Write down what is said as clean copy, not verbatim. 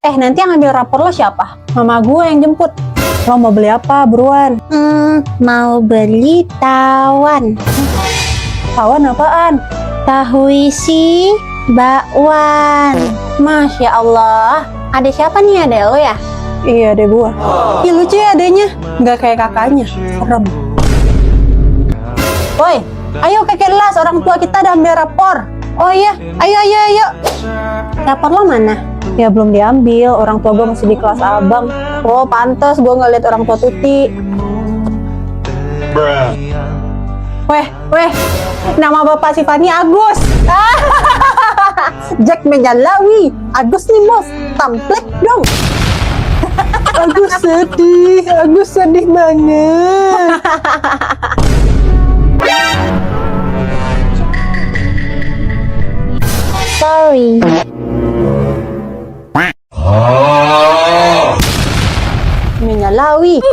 Nanti yang ambil rapor lo siapa? Mama gue yang jemput. Lo mau beli apa, buruan? Mau beli tawon. Tawon apaan? Tahu isi bakwan. Masya Allah. Ada siapa nih, ada lo ya? Iya, adek gua. Ih, lucu ya adeknya. Nggak kayak kakaknya. Serem. Woi, ayo ke kelas. Orang tua kita udah ambil rapor. Oh iya, ayo. Rapor lo mana? Ya belum diambil. Orang tua gua masih di kelas abang. Oh, pantas gua nggak lihat orang tua Tuti. Weh. Nama bapak si Fani Agus. Jack Menjalawi. Agus nih bos. Tamplek dong. Agus sedih banget. Sorry. Menyalawi.